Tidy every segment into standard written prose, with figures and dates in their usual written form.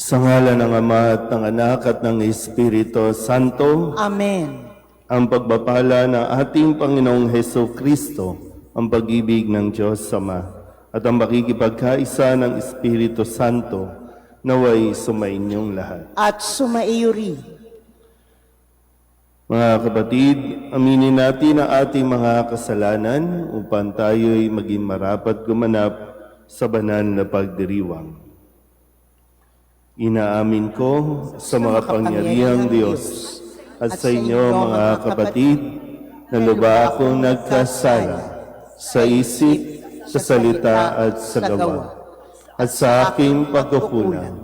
Sa ngalan ng Ama at ng Anak at ng Espiritu Santo, Amen. ang pagpapala ng ating Panginoong Heso Kristo, ang pag-ibig ng Diyos Ama, at ang makikipagkaisa ng Espiritu Santo, naway sumainyong lahat. At sumaiyo rin. Mga kapatid, aminin natin ang ating mga kasalanan upang tayo'y maging marapat gumanap sa banal na pagdiriwang. Inaamin ko sa mga pangyarihang Diyos at sa inyo mga kapatid na lubha akong nagkasala sa isip, sa salita at sa gawa at sa aking pagkukulang.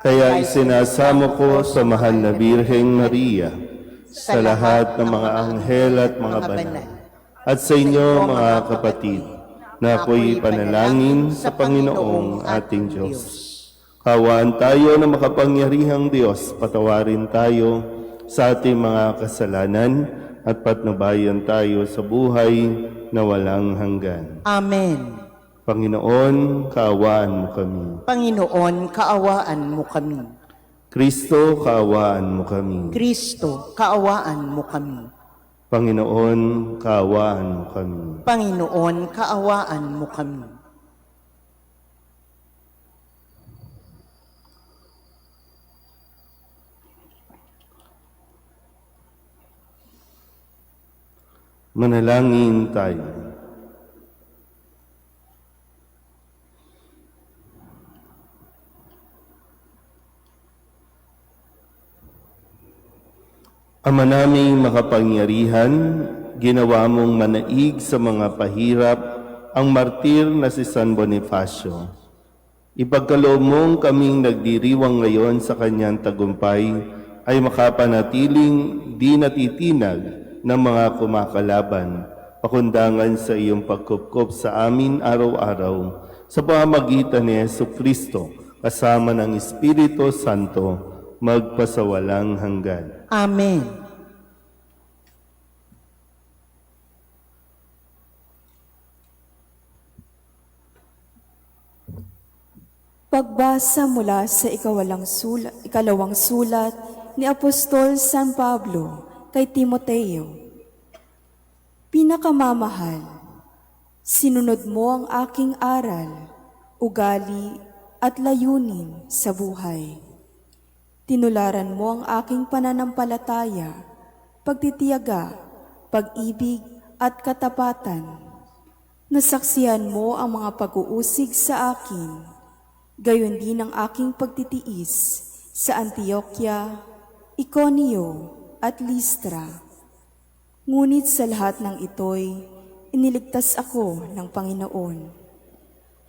Kaya isinasamo ko sa mahal na Birheng Maria, sa lahat ng mga anghel at mga banal, at sa inyo mga kapatid, na ako'y panalangin sa Panginoong ating Diyos. Kawaan tayo na makapangyarihang Diyos, patawarin tayo sa ating mga kasalanan at patnubayan tayo sa buhay na walang hanggan. Amen. Panginoon, kaawaan mo kami. Panginoon, kaawaan mo kami. Kristo, kaawaan mo kami. Kristo, kaawaan mo kami. Panginoon, kaawaan mo kami. Panginoon, kaawaan mo kami. Manalangin tayo. Ama naming makapangyarihan, ginawa mong manaig sa mga pahirap ang martir na si San Bonifacio. Ipagkaloob mong kaming nagdiriwang ngayon sa kanyang tagumpay ay makapanatiling di natitinag ng mga kumakalaban, pakundangan sa iyong pagkupkop sa amin araw-araw sa pamamagitan ni Jesucristo kasama ng Espiritu Santo magpasawalang hanggan. Amen. Pagbasa mula sa ikalawang sulat ni Apostol San Pablo kay Timoteo. Pinakamamahal, sinunod mo ang aking aral, ugali at layunin sa buhay. Tinularan mo ang aking pananampalataya, pagtitiyaga, pag-ibig at katapatan. Nasaksihan mo ang mga pag-uusig sa akin, gayon din ang aking pagtitiis sa Antioquia, Iconio at Listra. Ngunit sa lahat ng ito'y iniligtas ako ng Panginoon.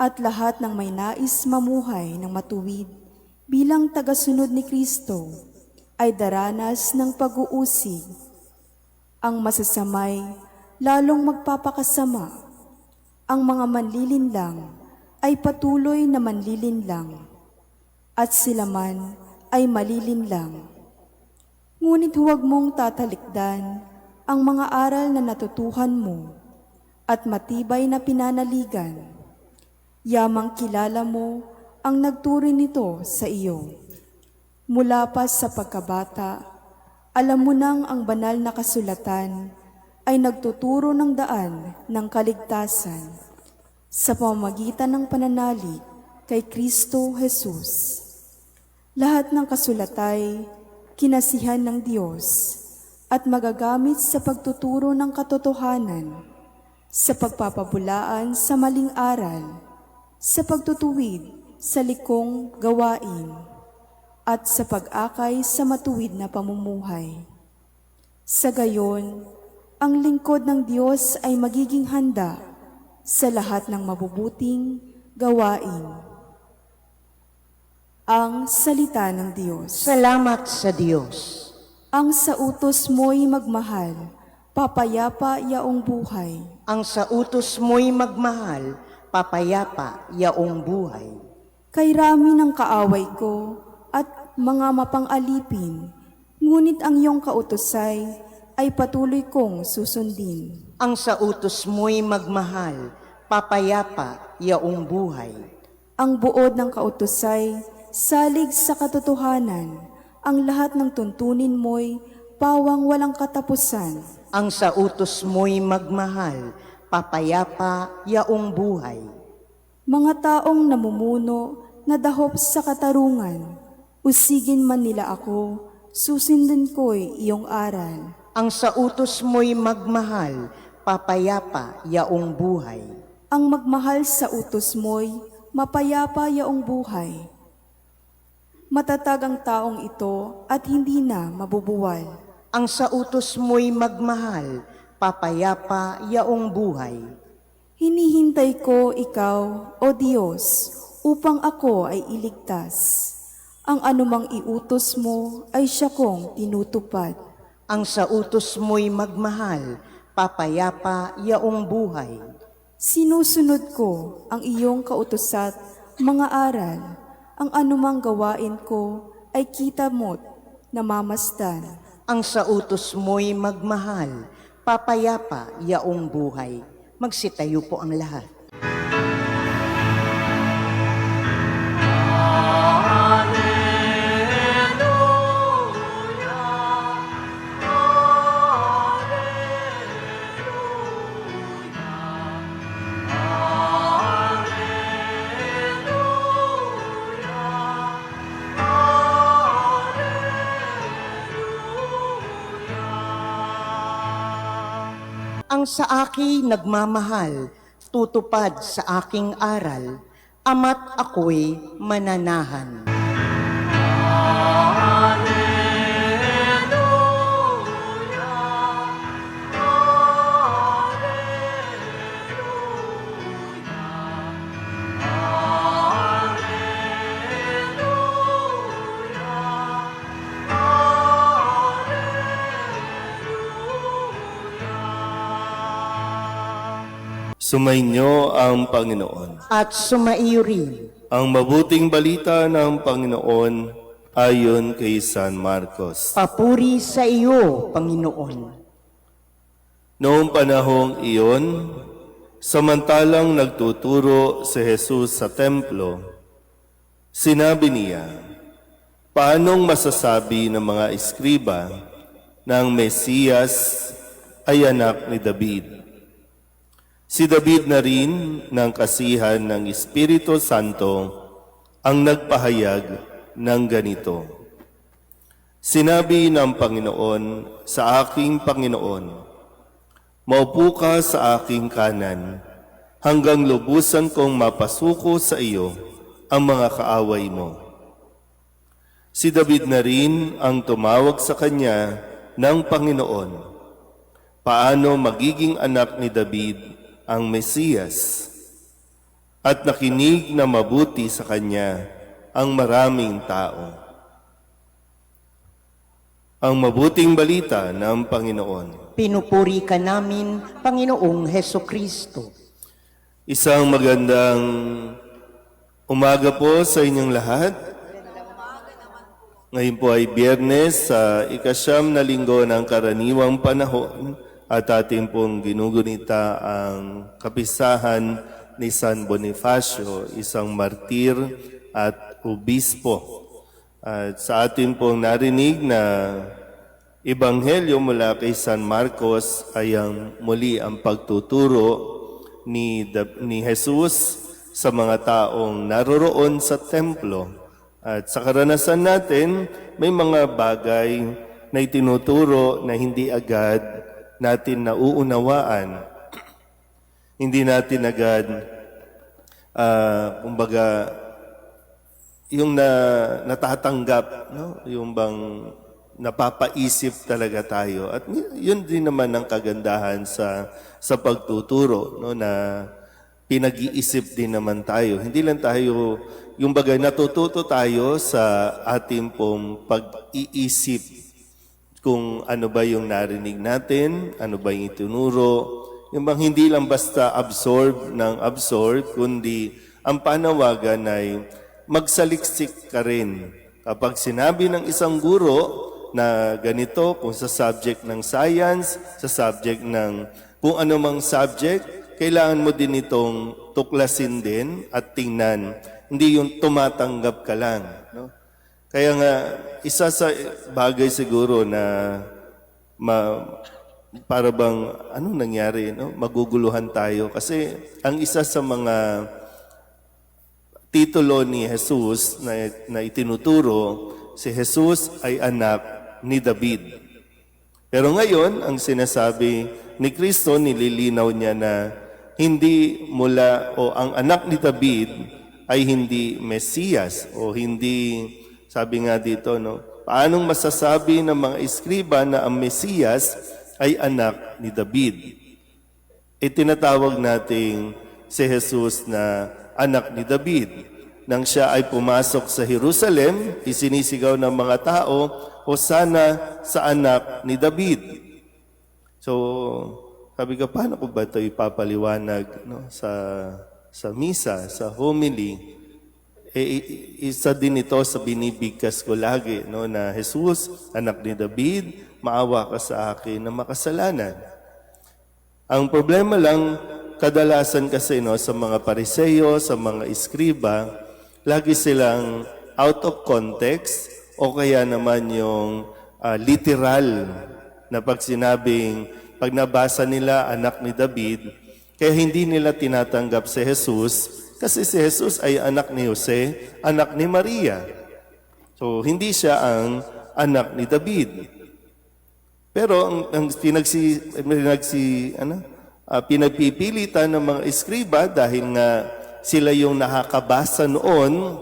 At lahat ng may nais mamuhay ng matuwid bilang tagasunod ni Kristo ay daranas ng pag-uusig. Ang masasamay lalong magpapakasama. Ang mga manlilinlang ay patuloy na manlilinlang, at sila man ay malilinlang. Ngunit huwag mong tatalikdan ang mga aral na natutuhan mo at matibay na pinanaligan. Yamang kilala mo ang nagturo nito sa iyo. Mula pa sa pagkabata, alam mo nang ang banal na kasulatan ay nagtuturo ng daan ng kaligtasan sa pamamagitan ng pananalig kay Kristo Jesus. Lahat ng kasulatay kinasihan ng Diyos at magagamit sa pagtuturo ng katotohanan, sa pagpapabulaan sa maling aral, sa pagtutuwid sa likong gawain, at sa pag-akay sa matuwid na pamumuhay. Sa gayon, ang lingkod ng Diyos ay magiging handa sa lahat ng mabubuting gawain. Ang salita ng Diyos. Salamat sa Diyos. Ang sa utos mo'y magmahal, papayapa yaong buhay. Ang sa utos mo'y magmahal, papayapa yaong buhay. Kay rami ng kaaway ko at mga mapang-alipin, ngunit ang iyong kautusay ay patuloy kong susundin. Ang sa utos mo'y magmahal, papayapa yaong buhay. Ang buod ng kautusay salig sa katotohanan. Ang lahat ng tuntunin mo'y pawang walang katapusan. Ang sa utos mo'y magmahal, papayapa, yaong buhay. Mga taong namumuno na dahop sa katarungan, usigin man nila ako, susundin ko'y iyong aral. Ang sa utos mo'y magmahal, papayapa, yaong buhay. Ang magmahal sa utos mo'y mapayapa yaong buhay. Matatag ang taong ito at hindi na mabubuwal. Ang sa utos mo'y magmahal, papayapa, yaong buhay. Hinihintay ko ikaw, O Diyos, upang ako ay iligtas. Ang anumang iutos mo ay siya kong tinutupad. Ang sa utos mo'y magmahal, papayapa, yaong buhay. Sinusunod ko ang iyong kautos at mga aral. Ang anumang gawain ko ay kita mo't namamasdan. Ang sa utos mo'y magmahal, papayapa, yaong buhay. Magsitayo po ang lahat. Ang sa akin nagmamahal, tutupad sa aking aral, ama't ako'y mananahan. Sumainyo ang Panginoon. At sumaiyo rin. Ang mabuting balita ng Panginoon ayon kay San Marcos. Papuri sa iyo, Panginoon. Noong panahong iyon, samantalang nagtuturo si Jesus sa templo, sinabi niya, paanong masasabi ng mga eskriba na ang Mesiyas ay anak ni David? Si David na rin ng kasihan ng Espiritu Santo ang nagpahayag ng ganito. Sinabi ng Panginoon sa aking Panginoon, maupo ka sa aking kanan hanggang lubusan kong mapasuko sa iyo ang mga kaaway mo. Si David na rin ang tumawag sa kanya ng Panginoon. Paano magiging anak ni David ang Mesiyas? At nakinig na mabuti sa kanya ang maraming tao. Ang mabuting balita ng Panginoon. Pinupuri ka namin, Panginoong Heso Kristo. Isang magandang umaga po sa inyong lahat. Ngayon po ay Biyernes sa ikasyam na linggo ng karaniwang panahon at ating pong ginugunita ang kapisahan ni San Bonifacio, isang martir at obispo. At sa atin pong narinig na ebanghelyo mula kay San Marcos ay ang muli ang pagtuturo ni Jesus sa mga taong naroroon sa templo. At sa karanasan natin, may mga bagay na itinuturo na hindi agad natin nauunawaan. Hindi natin agad, kumbaga, yung natatanggap, no? Yung bang napapaisip talaga tayo. At yun din naman ang kagandahan sa pagtuturo, no? Na pinag-iisip din naman tayo. Hindi lang tayo, yung bagay natututo tayo sa ating pong pag-iisip kung ano ba yung narinig natin, ano ba yung itinuro, yung bang hindi lang basta absorb, kundi ang panawagan ay magsaliksik ka rin. Kapag sinabi ng isang guro na ganito, kung sa subject ng science, sa subject ng kung ano mang subject, kailangan mo din itong tuklasin din at tingnan. Hindi yung tumatanggap ka lang. Kaya nga, isa sa bagay siguro na para bang anong nangyari, no? Maguguluhan tayo kasi ang isa sa mga titulo ni Jesus na itinuturo, si Jesus ay anak ni David. Pero ngayon, ang sinasabi ni Kristo, nililinaw niya na hindi mula o ang anak ni David ay hindi Mesiyas o hindi, sabi nga dito, no? Paanong masasabi ng mga eskriba na ang Mesiyas ay anak ni David? Itinatawag nating si Jesus na anak ni David. Nang siya ay pumasok sa Jerusalem, isinisigaw ng mga tao, Hosana sa anak ni David. So, sabi ko, paano ko ba ito ipapaliwanag, no, sa misa, sa homily? Isa din ito sa binibigkas ko lagi, no, na Jesus, anak ni David, maawa ka sa akin na makasalanan. Ang problema lang, kadalasan kasi, no, sa mga pariseyo, sa mga eskriba, lagi silang out of context o kaya naman yung literal na pag sinabing, pag nabasa nila anak ni David, kaya hindi nila tinatanggap si Jesus kasi si Jesus ay anak ni Jose, anak ni Maria. So, hindi siya ang anak ni David. Pero ang pinagpipilitan ng mga eskriba dahil nga sila yung nakakabasa noon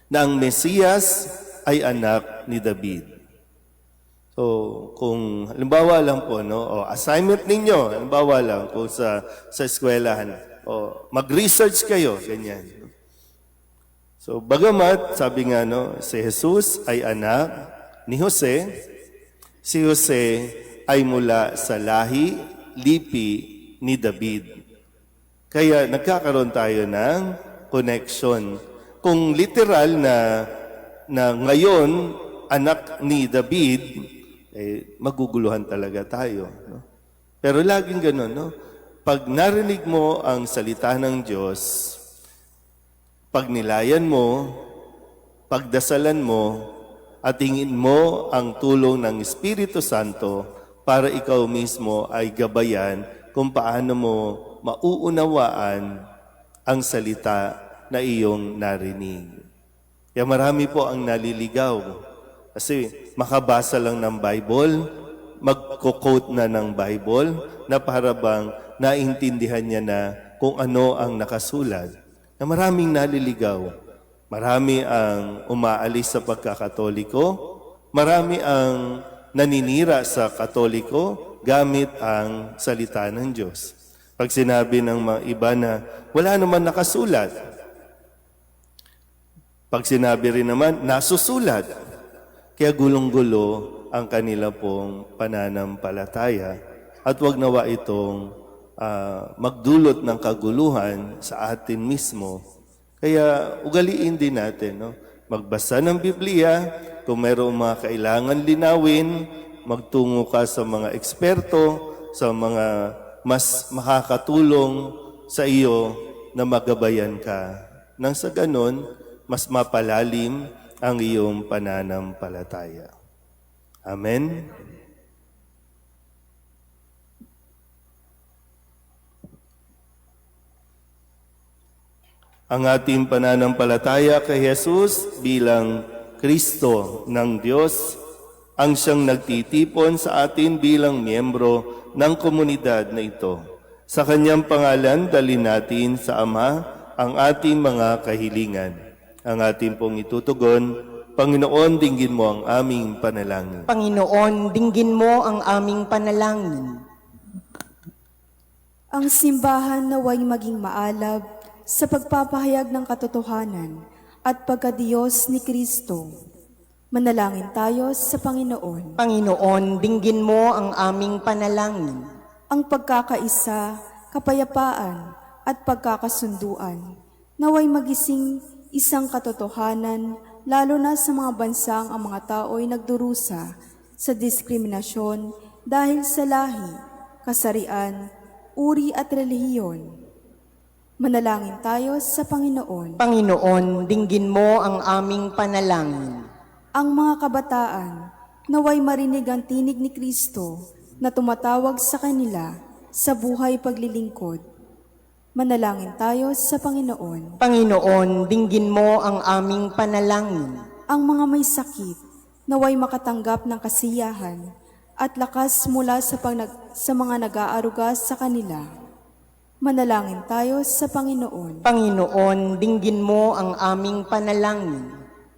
na ang Mesiyas ay anak ni David. So, kung halimbawa lang po, no, o assignment ninyo, halimbawa lang kung sa eskwelahan, o mag-research kayo, ganyan. So, bagamat, sabi nga, no, si Jesus ay anak ni Jose, si Jose ay mula sa lahi, lipi ni David. Kaya nagkakaroon tayo ng connection. Kung literal na ngayon, anak ni David, maguguluhan talaga tayo. No? Pero laging ganun, no? Pag narinig mo ang salita ng Diyos, pagnilayan mo, pagdasalan mo, at hingin mo ang tulong ng Espiritu Santo para ikaw mismo ay gabayan kung paano mo mauunawaan ang salita na iyong narinig. Kaya marami po ang naliligaw. Kasi makabasa lang ng Bible, magko-quote na ng Bible, na para bang naintindihan niya na kung ano ang nakasulat. Na maraming naliligaw. Marami ang umaalis sa pagkakatoliko. Marami ang naninira sa katoliko gamit ang salita ng Diyos. Pag sinabi ng mga iba na wala naman nakasulat. Pag sinabi rin naman, nasusulat. Kaya gulong-gulo ang kanila pong pananampalataya at wag nawa itong magdulot ng kaguluhan sa atin mismo. Kaya ugaliin din natin, no? Magbasa ng Biblia, kung mayroong mga kailangan linawin, magtungo ka sa mga eksperto, sa mga mas makakatulong sa iyo na magabayan ka. Nang sa ganon, mas mapalalim ang iyong pananampalataya. Amen. Ang ating pananampalataya kay Jesus bilang Kristo ng Diyos, ang siyang nagtitipon sa atin bilang miyembro ng komunidad na ito. Sa kanyang pangalan, dalhin natin sa Ama ang ating mga kahilingan. Ang ating pong itutugon, Panginoon, dinggin mo ang aming panalangin. Panginoon, dinggin mo ang aming panalangin. Ang simbahan naway maging maalab sa pagpapahayag ng katotohanan at pagkadiyos ni Kristo. Manalangin tayo sa Panginoon. Panginoon, dinggin mo ang aming panalangin. Ang pagkakaisa, kapayapaan at pagkakasunduan naway magising isang katotohanan lalo na sa mga bansang ang mga tao ay nagdurusa sa diskriminasyon dahil sa lahi, kasarian, uri at relihiyon. Manalangin tayo sa Panginoon. Panginoon, dinggin mo ang aming panalangin. Ang mga kabataan, naway marinig ang tinig ni Kristo na tumatawag sa kanila sa buhay paglilingkod. Manalangin tayo sa Panginoon. Panginoon, dinggin mo ang aming panalangin. Ang mga may sakit, naway makatanggap ng kasiyahan at lakas mula sa mga nag-aaruga sa kanila. Manalangin tayo sa Panginoon. Panginoon, dinggin mo ang aming panalangin.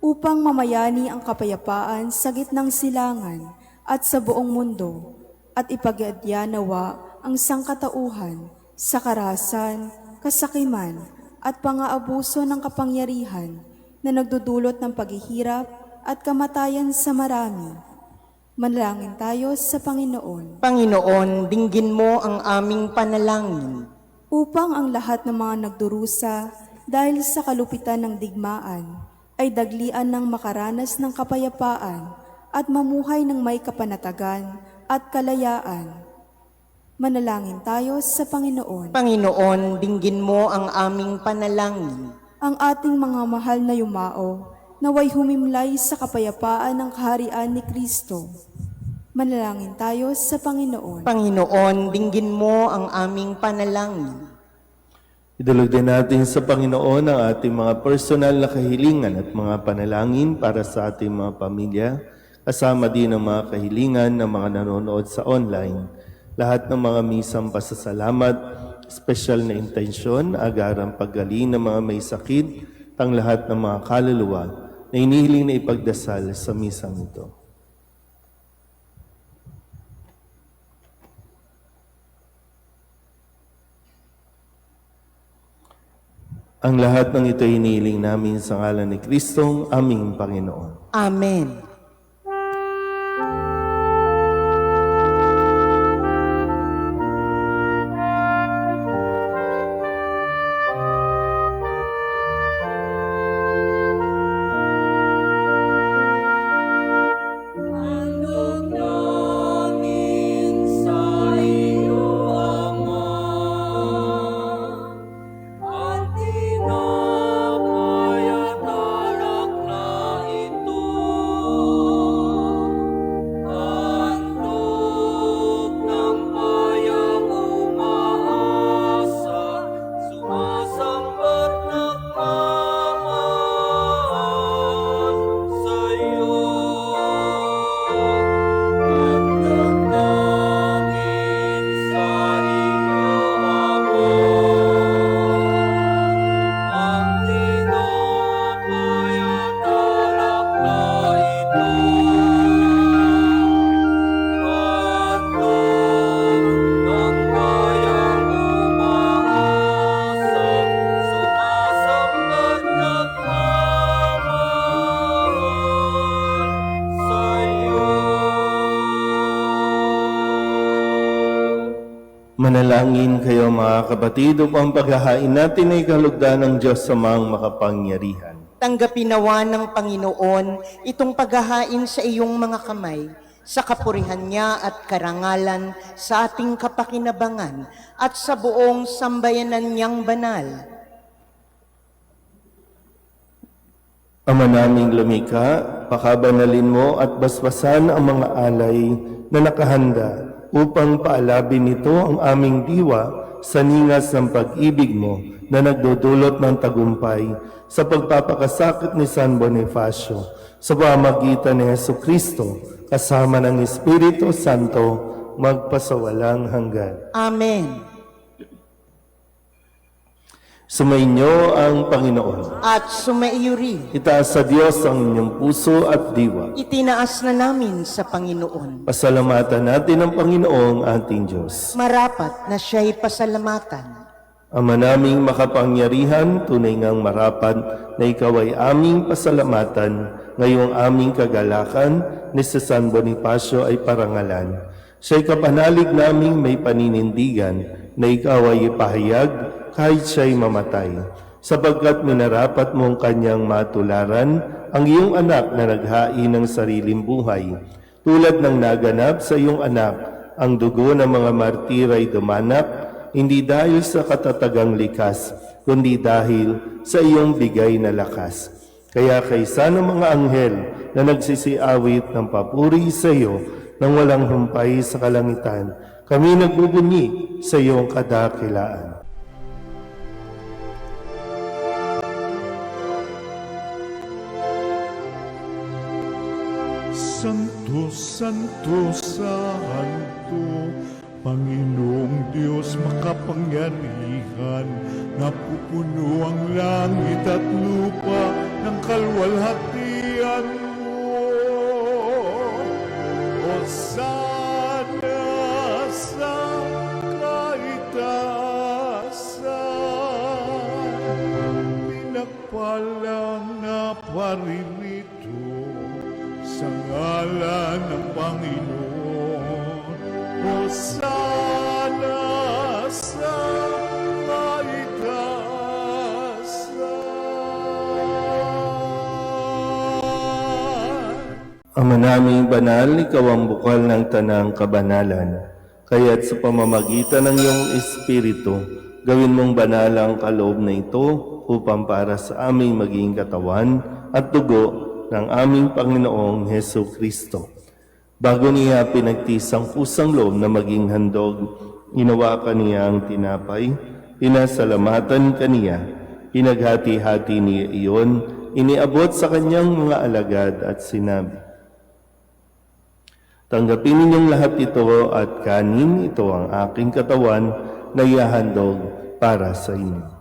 Upang mamayani ang kapayapaan sa gitnang silangan at sa buong mundo, at ipagadya nawa ang sangkatauhan sa karahasan, kasakiman, at pang-aabuso ng kapangyarihan na nagdudulot ng paghihirap at kamatayan sa marami. Manalangin tayo sa Panginoon. Panginoon, dinggin mo ang aming panalangin. Upang ang lahat ng mga nagdurusa dahil sa kalupitan ng digmaan ay daglian ng makaranas ng kapayapaan at mamuhay ng may kapanatagan at kalayaan. Manalangin tayo sa Panginoon. Panginoon, dinggin mo ang aming panalangin. Ang ating mga mahal na yumao, naway humimlay sa kapayapaan ng kaharian ni Kristo. Manalangin tayo sa Panginoon. Panginoon, dinggin mo ang aming panalangin. Idulog din natin sa Panginoon ang ating mga personal na kahilingan at mga panalangin para sa ating mga pamilya, kasama din ang mga kahilingan ng mga nanonood sa online. Lahat ng mga misang pasasalamat, espesyal na intensyon, agarang paggaling ng mga may sakit, ang lahat ng mga kaluluwa na inihiling na ipagdasal sa misang ito. Ang lahat ng ito inihiling namin sa ngalan ni Kristong aming Panginoon. Amen. Manalangin kayo mga kapatid upang paghahain natin ay kalugdan ng Diyos sa mga makapangyarihan. Tanggapin nawa ng Panginoon itong paghahain sa iyong mga kamay, sa kapurihan niya at karangalan sa ating kapakinabangan at sa buong sambayanan niyang banal. Ama naming lumikha, pakabanalin mo at basbasan ang mga alay na nakahanda upang paalabin nito ang aming diwa sa ningas ng pag-ibig mo na nagdudulot ng tagumpay sa pagpapakasakit ni San Bonifacio sa pamamagitan ni Jesucristo kasama ng Espiritu Santo magpasawalang hanggan. Amen. Sumainyo ang Panginoon. At sumaiyo rin, Itaas sa Diyos ang inyong puso at diwa. itinaas na namin sa Panginoon. Pasalamatan natin ang Panginoong ating Diyos. Marapat na siya'y pasalamatan. Ama naming makapangyarihan, tunay ngang marapat na ikaw ay aming pasalamatan ngayong aming kagalakan ni si San Bonifacio ay parangalan. Siya'y kapanalig naming may paninindigan na ikaw ay ipahayag kahit siya'y mamatay, sapagkat minarapat mong kanyang matularan ang iyong anak na naghain ng sariling buhay. Tulad ng naganap sa iyong anak, ang dugo ng mga martir ay dumanak hindi dahil sa katatagang likas, kundi dahil sa iyong bigay na lakas. Kaya kaysa ng mga anghel na nagsisiawit ng papuri sa iyo nang walang humpay sa kalangitan, kami nagbubunyi sa iyong kadakilaan. Santo, Santo, Santo, Panginoong Diyos makapangyarihan, napupuno ang langit at lupa ng kalwalhatian mo. Hosana sa kaitaasan, pinagpalang na paririto sa ngalan ng Panginoon. Hosana sa kaitaasan. Ama naming banal, ikaw ang bukal ng tanang kabanalan. Kaya't sa pamamagitan ng iyong Espiritu, gawin mong banal ang kaloob na ito upang para sa aming maging katawan at dugo ng aming Panginoong Heso Kristo. Bago niya pinagtis ang kusang loob na maging handog, inawakan niya ang tinapay, pinasalamatan kaniya, pinaghati-hati niya iyon, iniabot sa kanyang mga alagad at sinabi, "Tanggapin ninyong lahat ito at kanin, ito ang aking katawan na ihahandog para sa inyo."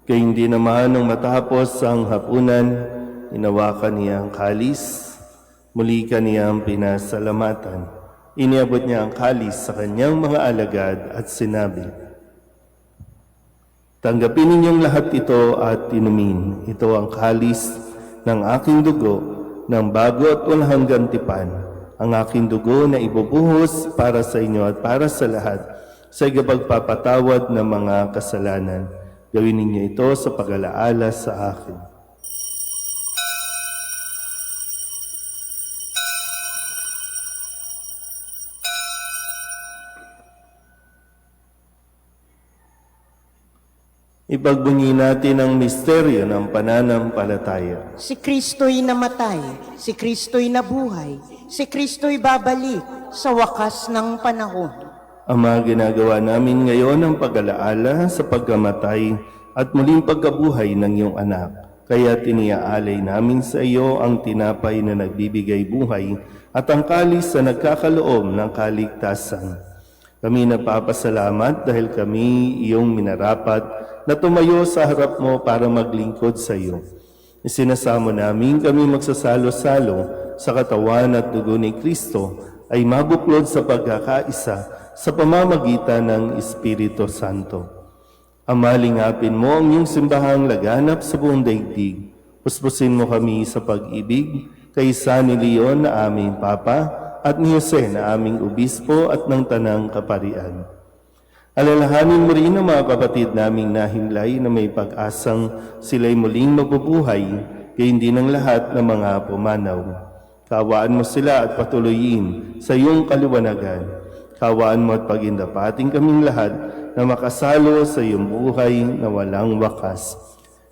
Kaya hindi naman nang matapos ang hapunan, inawakan niya ang kalis, muli kaniyang pinasalamatan. Iniabot niya ang kalis sa kanyang mga alagad at sinabi, "Tanggapin ninyong lahat ito at inumin. Ito ang kalis ng aking dugo ng bago at walang hanggang tipan, ang aking dugo na ibubuhos para sa inyo at para sa lahat sa ikapagpapatawad ng mga kasalanan. Gawin ninyo ito sa pag-alaala sa akin." Ipagbunyi natin ang misteryo ng pananampalataya. Si Kristo'y namatay, si Kristo'y nabuhay, si Kristo'y babalik sa wakas ng panahon. Ama, ginagawa namin ngayon ang pag-alaala sa pagkamatay at muling pagkabuhay ng iyong anak. Kaya tiniaalay namin sa iyo ang tinapay na nagbibigay buhay at ang kalis na nagkakaloob ng kaligtasan. Kami nagpapasalamat dahil kami iyong minarapat na tumayo sa harap mo para maglingkod sa iyo. Isinasamo namin kami magsasalo-salo sa katawan at dugo ni Kristo ay mabuklod sa pagkakaisa sa pamamagitan ng Espiritu Santo. Ama, lingapin mo ang iyong simbahang laganap sa buong daigdig. Puspusin mo kami sa pag-ibig kay San Leon na aming Papa at ni Jose na aming Obispo at ng Tanang Kaparian. Alalahanin mo rin ang mga kapatid naming nahimlay na may pag-asang sila'y muling mabubuhay, kaya hindi ng lahat ng mga pumanaw. Kawaan mo sila at patuloyin sa iyong kaliwanagan. Kawaan mo at pagindapating kaming lahat na makasalo sa iyong buhay na walang wakas.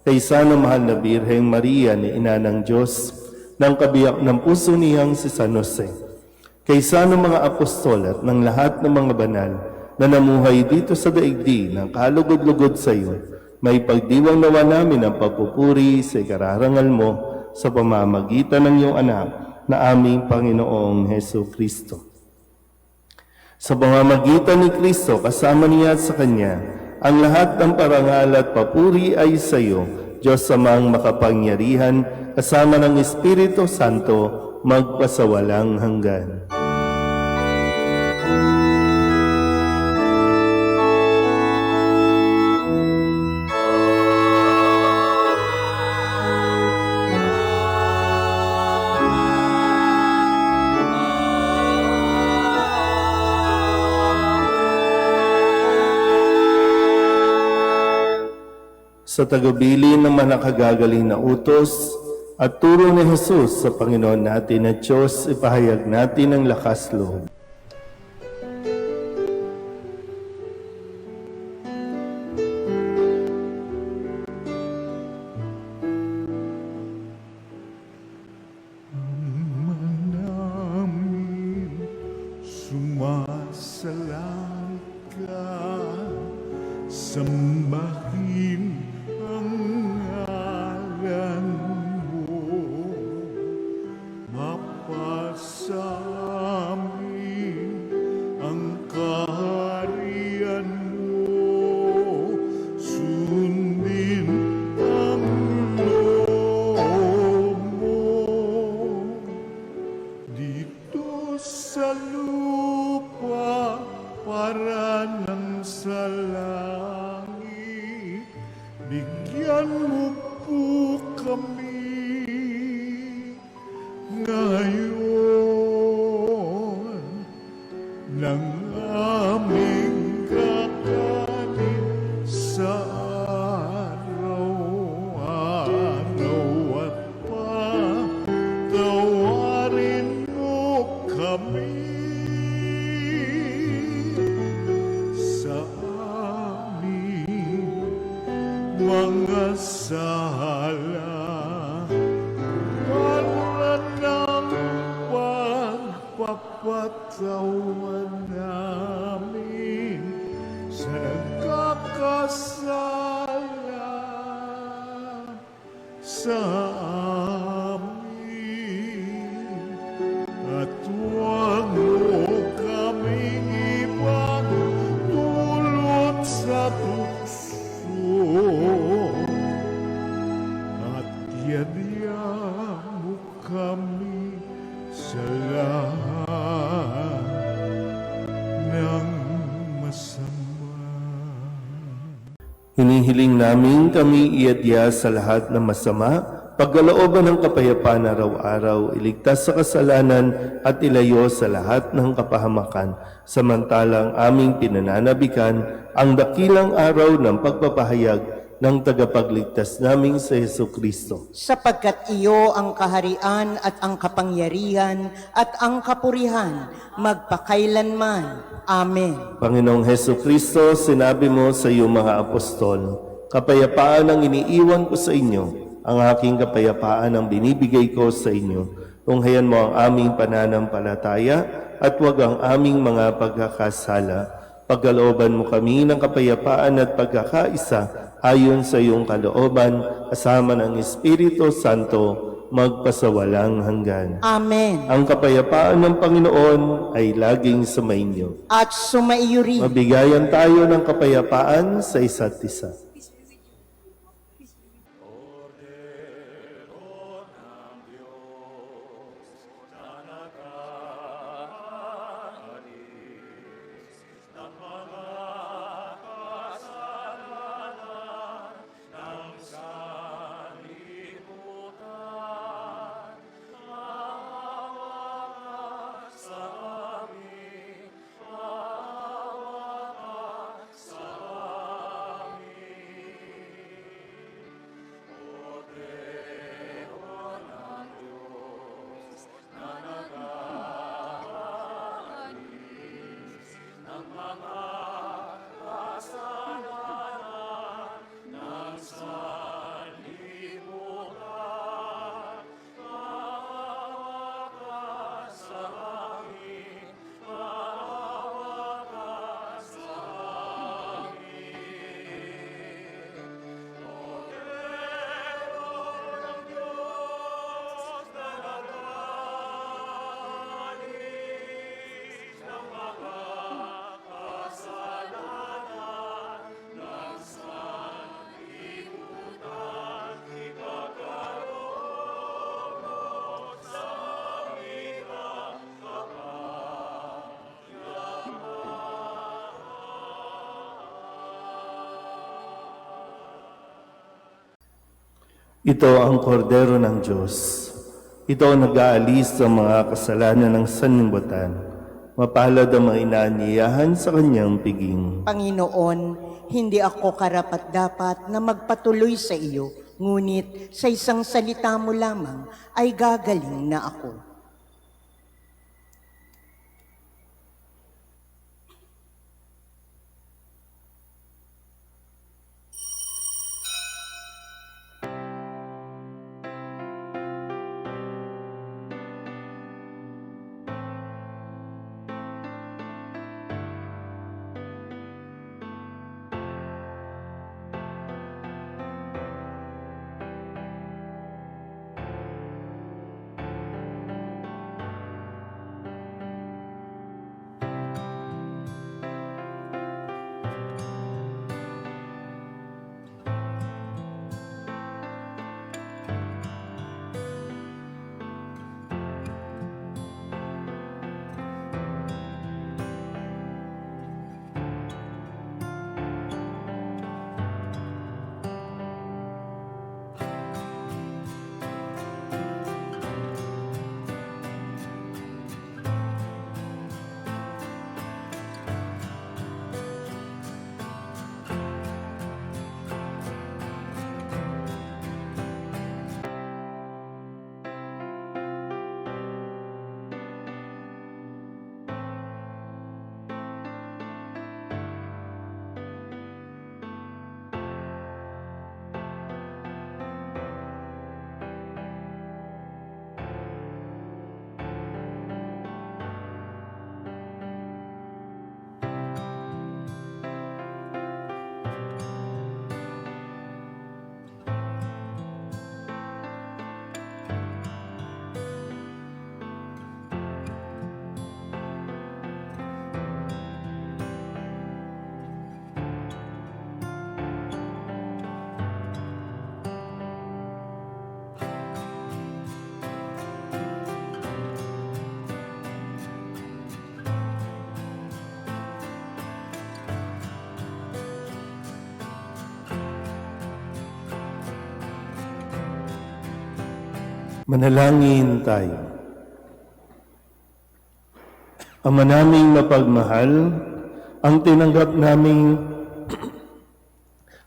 Kaysa ng mahal na Birheng Maria ni Ina ng Diyos, ng kabiyak ng puso niyang si San Jose. Kaysa ng mga apostol at ng lahat ng mga banal na namuhay dito sa daigdig ng kalugod-lugod sa iyo, may pagdiwang nawa namin ang pagpupuri sa ikararangal mo sa pamamagitan ng iyong anak na aming Panginoong Heso Kristo. Sa pamamagitan ni Kristo, kasama niya at sa Kanya, ang lahat ng parangal at papuri ay sa iyo, Diyos Amang makapangyarihan, kasama ng Espiritu Santo, magpasawalang hanggan. sa tagubilin ng mga nakagagaling na utos at turo ni Jesus sa Panginoon natin at Diyos, ipahayag natin ang lakas loob. namin sumasalang ka, sambahin ang ngalan mo, mapasamin ang kaharian mo, sundin ang loob mo dito sa lupa para nang sa langit. Bigyan mo po kami ngayon ng aming kakanin sa araw-araw at patawarin mo kami sa aming mga sala para ng pagpapatawa namin sa nagkakasala sa amin. At huwag mo kaming ipagdulot sa tukso, at yadya mo kami sa lahat ng masama. Hinihiling namin kami iadya sa lahat ng masama, pagkalooban ng kapayapaan araw-araw, iligtas sa kasalanan at ilayo sa lahat ng kapahamakan, samantalang aming pinananabikan ang dakilang araw ng pagpapahayag ng tagapagligtas naming sa Jesucristo. Sapagkat iyo ang kaharian at ang kapangyarihan at ang kapurihan magpakailanman. Amen. Panginoong Jesucristo, sinabi mo sa iyong mga apostol, kapayapaan ang iniiwan ko sa inyo, ang aking kapayapaan ang binibigay ko sa inyo. Tunghayan mo ang aming pananampalataya at huwag ang aming mga pagkakasala. Pagkalooban mo kami ng kapayapaan at pagkakaisa ayon sa iyong kalooban, kasama ng Espiritu Santo, magpasawalang hanggan. Amen. Ang kapayapaan ng Panginoon ay laging sumainyo. At sumaiyo rin. Mabigayan tayo ng kapayapaan sa isa't isa. Ito ang kordero ng Diyos. Ito ang nag-aalis sa mga kasalanan ng sanlibutan. Mapalad ang mga inaanyayahan sa kanyang piging. Panginoon, hindi ako karapat-dapat na magpatuloy sa iyo, ngunit sa isang salita mo lamang ay gagaling na ako. Manalangin tayo. Ama naming mapagmahal, ang tinanggap naming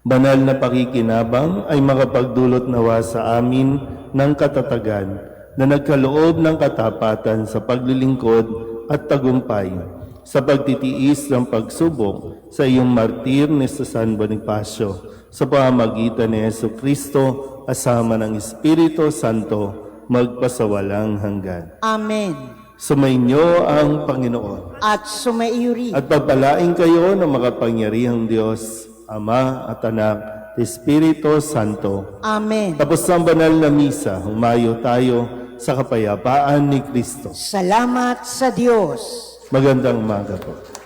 banal na pakikinabang ay makapagdulot nawa sa amin ng katatagan na nagkaloob ng katapatan sa paglilingkod at tagumpay sa pagtitiis ng pagsubok sa iyong martir ni San Bonifacio sa pamamagitan ni Jesucristo kasama ng Espiritu Santo magpasawalang hanggan. Amen. Sumainyo ang Panginoon. At sumaiyo rin. At pagpalain kayo ng makapangyarihang Diyos, Ama at Anak, at Espiritu Santo. Amen. Tapos ang banal na misa, humayo tayo sa kapayapaan ni Kristo. Salamat sa Diyos. Magandang umaga po.